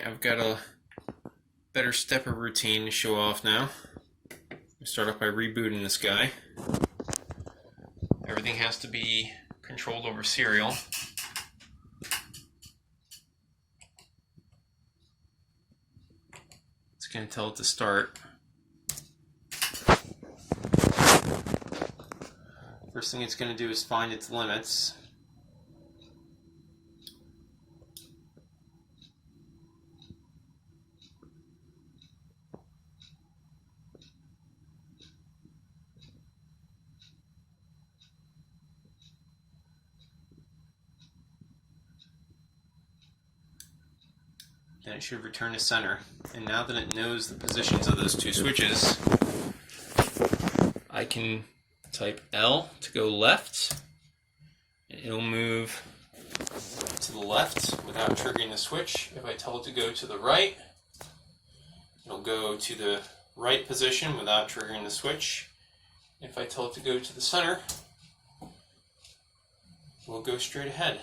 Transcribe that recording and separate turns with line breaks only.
Alright, I've got a better stepper routine to show off now. I'll start off by rebooting this guy. Everything has to be controlled over serial. It's going to tell it to start. First thing it's going to do is find its limits. Then it should return to center. And now that it knows the positions of those two switches, I can type L to go left, and it'll move to the left without triggering the switch. If I tell it to go to the right, it'll go to the right position without triggering the switch. If I tell it to go to the center, we'll go straight ahead.